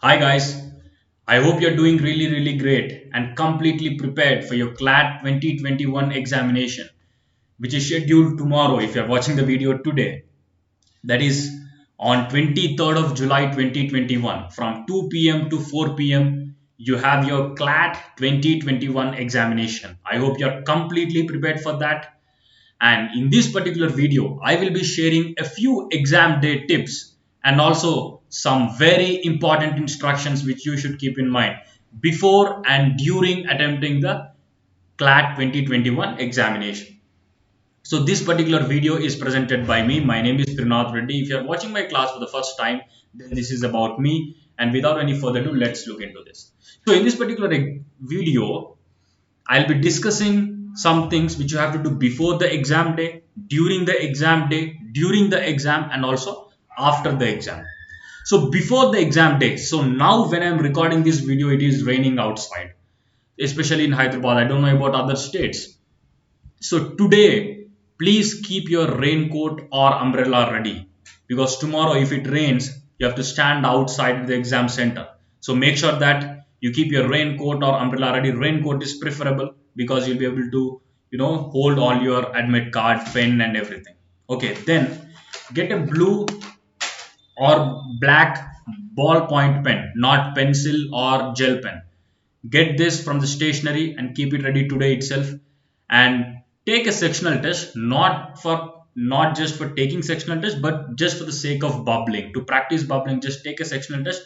Hi guys, I hope you're doing really great and completely prepared for your CLAT 2021 examination, which is scheduled tomorrow if you're watching the video today. That is on 23rd of July 2021 from 2 p.m. to 4 p.m. You have your CLAT 2021 examination. I hope you're completely prepared for that. And in this particular video, I will be sharing a few exam day tips and also some very important instructions which you should keep in mind before and during attempting the CLAT 2021 examination. So this particular video is presented by me. My name is Prinath Reddy. If you are watching my class for the first time, then this is about me. And without any further ado, let's look into this. So in this particular video, I'll be discussing some things which you have to do before the exam day, during the exam, and also after the exam. So before the exam day, so now when I'm recording this video, it is raining outside, especially in Hyderabad. I don't know about other states. So today, please keep your raincoat or umbrella ready because tomorrow, if it rains, you have to stand outside the exam center. So make sure that you keep your raincoat or umbrella ready. Raincoat is preferable because you'll be able to, hold all your admit card, pen, and everything. Okay, then get a blue or black ballpoint pen, not pencil or gel pen. Get this from the stationery and keep it ready today itself. And take a sectional test, not just for taking sectional test, but just for the sake of bubbling. To practice bubbling, just take a sectional test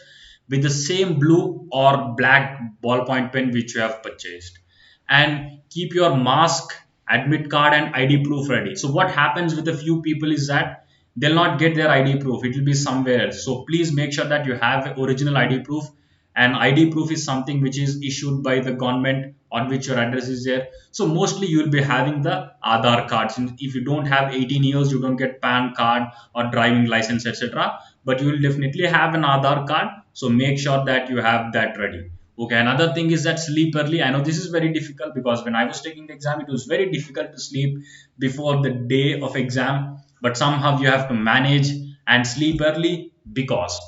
with the same blue or black ballpoint pen which you have purchased. And keep your mask, admit card, and ID proof ready. So what happens with a few people is that they'll not get their ID proof. It will be somewhere else. So please make sure that you have original ID proof, and ID proof is something which is issued by the government on which your address is there. So mostly you will be having the Aadhaar cards. If you don't have 18 years, you don't get PAN card or driving license, etc. But you will definitely have an Aadhaar card. So make sure that you have that ready. Okay, another thing is that sleep early. I know this is very difficult because when I was taking the exam, it was very difficult to sleep before the day of exam. But somehow you have to manage and sleep early because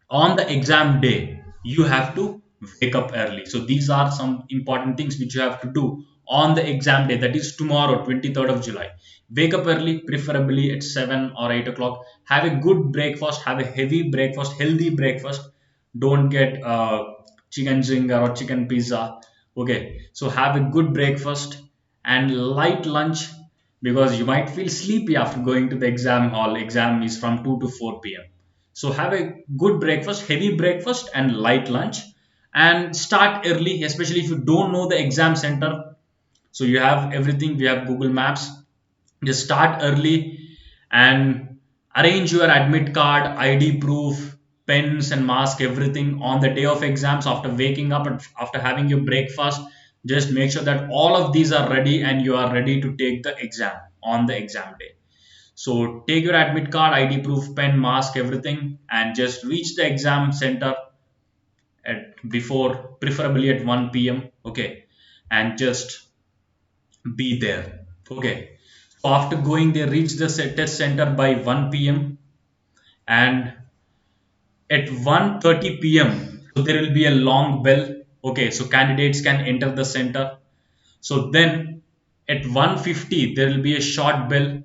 on the exam day you have to wake up early. So these are some important things which you have to do on the exam day, that is tomorrow, 23rd of July. Wake up early, preferably at 7 or 8 o'clock. Have a good breakfast, have a heavy breakfast, healthy breakfast. Don't get chicken zinger or chicken pizza. Okay, so have a good breakfast and light lunch because you might feel sleepy after going to the exam hall. Exam is from 2 to 4 p.m. So have a good breakfast, heavy breakfast, and light lunch, and start early, especially if you don't know the exam center. So you have everything. We have Google Maps. Just start early and arrange your admit card, ID proof, pens and mask, everything on the day of exams. After waking up and after having your breakfast, just make sure that all of these are ready and you are ready to take the exam on the exam day. So take your admit card, ID proof, pen, mask, everything, and just reach the exam center at before, preferably at 1 p.m. Okay, and just be there. Okay. So after going there, reach the test center by 1 p.m. and at 1:30 p.m. so there will be a long bell. Okay, so candidates can enter the center. So then at 1:50 there will be a short bell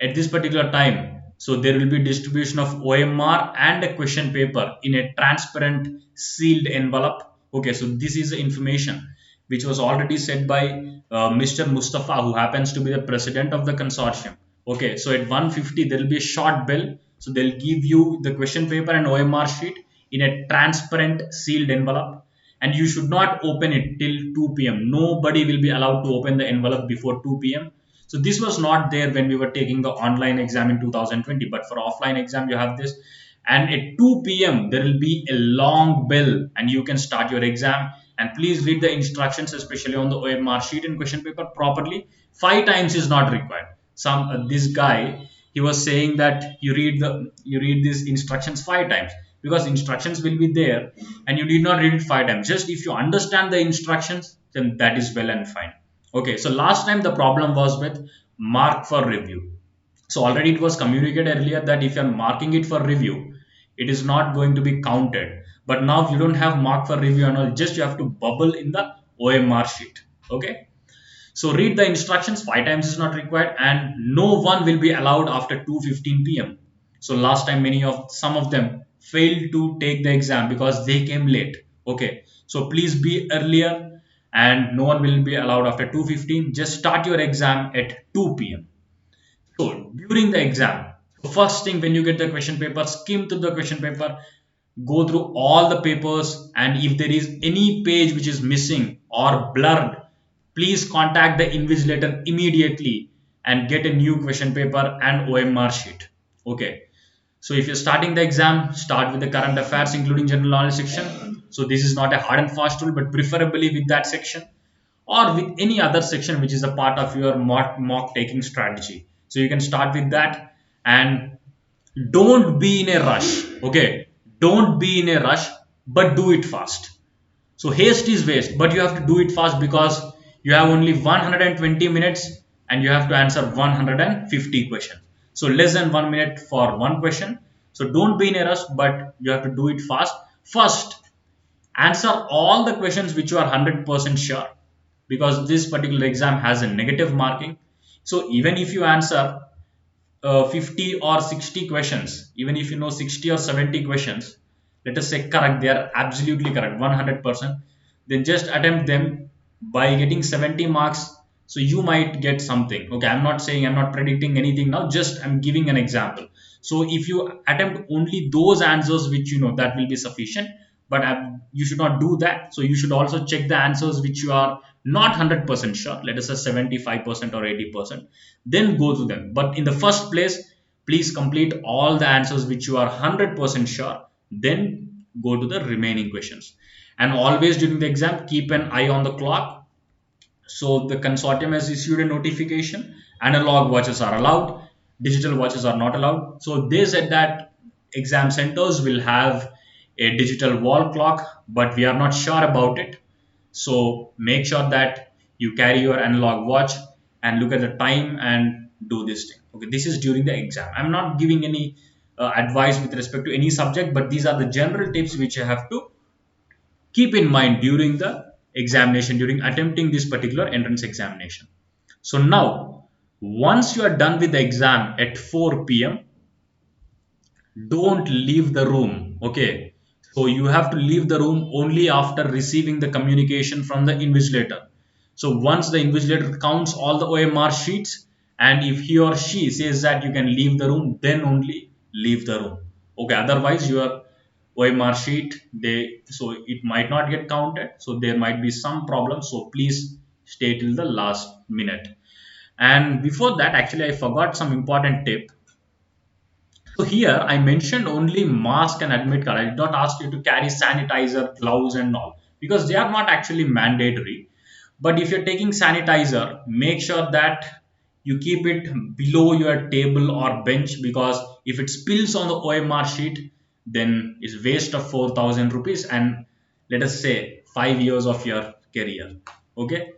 at this particular time. So there will be distribution of OMR and a question paper in a transparent sealed envelope. Okay, so this is the information which was already said by Mr. Mustafa, who happens to be the president of the consortium. Okay, so at 1:50 there will be a short bell. So they'll give you the question paper and OMR sheet in a transparent sealed envelope, and you should not open it till 2 p.m. Nobody will be allowed to open the envelope before 2 p.m. So this was not there when we were taking the online exam in 2020, but for offline exam you have this. And at 2 p.m. there will be a long bell and you can start your exam. And please read the instructions, especially on the OMR sheet and question paper properly. 5 times is not required. This guy, he was saying that you read these instructions 5 times because instructions will be there and you need not read it 5 times. Just if you understand the instructions, then that is well and fine. Okay, so last time the problem was with mark for review. So already it was communicated earlier that if you are marking it for review, it is not going to be counted. But now you don't have mark for review and all, just you have to bubble in the OMR sheet. Okay. So read the instructions, 5 times is not required, and no one will be allowed after 2:15 p.m. So last time some of them failed to take the exam because they came late. Okay. So please be earlier, and no one will be allowed after 2:15. Just start your exam at 2 p.m. So during the exam, first thing when you get the question paper, skim through the question paper, go through all the papers, and if there is any page which is missing or blurred, please contact the invigilator immediately and get a new question paper and OMR sheet. Okay. So if you're starting the exam, start with the current affairs including general knowledge section. So this is not a hard and fast rule, but preferably with that section or with any other section which is a part of your mock taking strategy. So you can start with that, and don't be in a rush. Okay, don't be in a rush, but do it fast. So haste is waste, but you have to do it fast because you have only 120 minutes and you have to answer 150 questions. So less than 1 minute for one question. So don't be in a rush, but you have to do it fast. First, answer all the questions which you are 100% sure, because this particular exam has a negative marking. So even if you answer 50 or 60 questions, even if you know 60 or 70 questions, let us say correct, they are absolutely correct 100%, then just attempt them by getting 70 marks. So you might get something. Okay, I'm not saying, I'm not predicting anything now, just I'm giving an example. So if you attempt only those answers which you know, that will be sufficient. But you should not do that. So you should also check the answers which you are not 100% sure, let us say 75% or 80%, then go to them. But in the first place, please complete all the answers which you are 100% sure, then go to the remaining questions. And always during the exam, keep an eye on the clock. So the consortium has issued a notification, analog watches are allowed, digital watches are not allowed. So they said that exam centers will have a digital wall clock, but we are not sure about it. So make sure that you carry your analog watch and look at the time and do this thing. Okay, this is during the exam. I'm not giving any advice with respect to any subject, but these are the general tips which you have to keep in mind during the examination, during attempting this particular entrance examination. So now, once you are done with the exam at 4 p.m., don't leave the room. Okay, so you have to leave the room only after receiving the communication from the invigilator. So once the invigilator counts all the OMR sheets, and if he or she says that you can leave the room, then only leave the room. Okay, otherwise your OMR sheet, so it might not get counted, so there might be some problem. So please stay till the last minute. And before that, actually I forgot some important tip. So here I mentioned only mask and admit card. I did not ask you to carry sanitizer, gloves and all, because they are not actually mandatory. But if you're taking sanitizer, make sure that you keep it below your table or bench, because if it spills on the OMR sheet, then it's waste of 4,000 rupees and let us say 5 years of your career. Okay.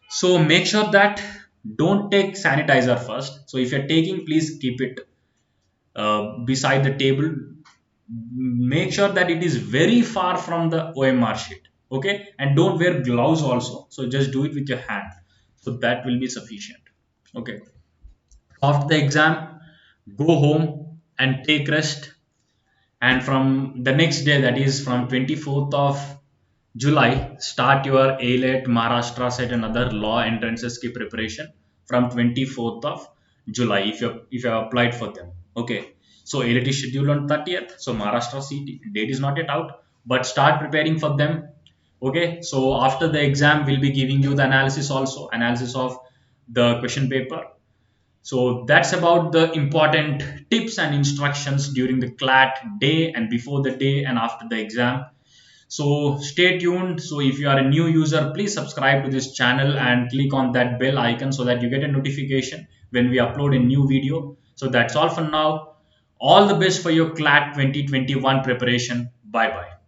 So make sure that don't take sanitizer first. So if you're taking, please keep it beside the table. Make sure that it is very far from the OMR sheet. Okay, and don't wear gloves also. So just do it with your hand. So that will be sufficient. Okay. After the exam, go home and take rest. And from the next day, that is from 24th of July, start your ALET, Maharashtra set and other law entrances key preparation from 24th of July if you have applied for them. Okay. So ALET is scheduled on 30th. So Maharashtra CT date is not yet out, but start preparing for them. Okay. So after the exam, we'll be giving you the analysis of the question paper. So that's about the important tips and instructions during the CLAT day and before the day and after the exam. So stay tuned. So if you are a new user, please subscribe to this channel and click on that bell icon so that you get a notification when we upload a new video. So that's all for now. All the best for your CLAT 2021 preparation. Bye bye.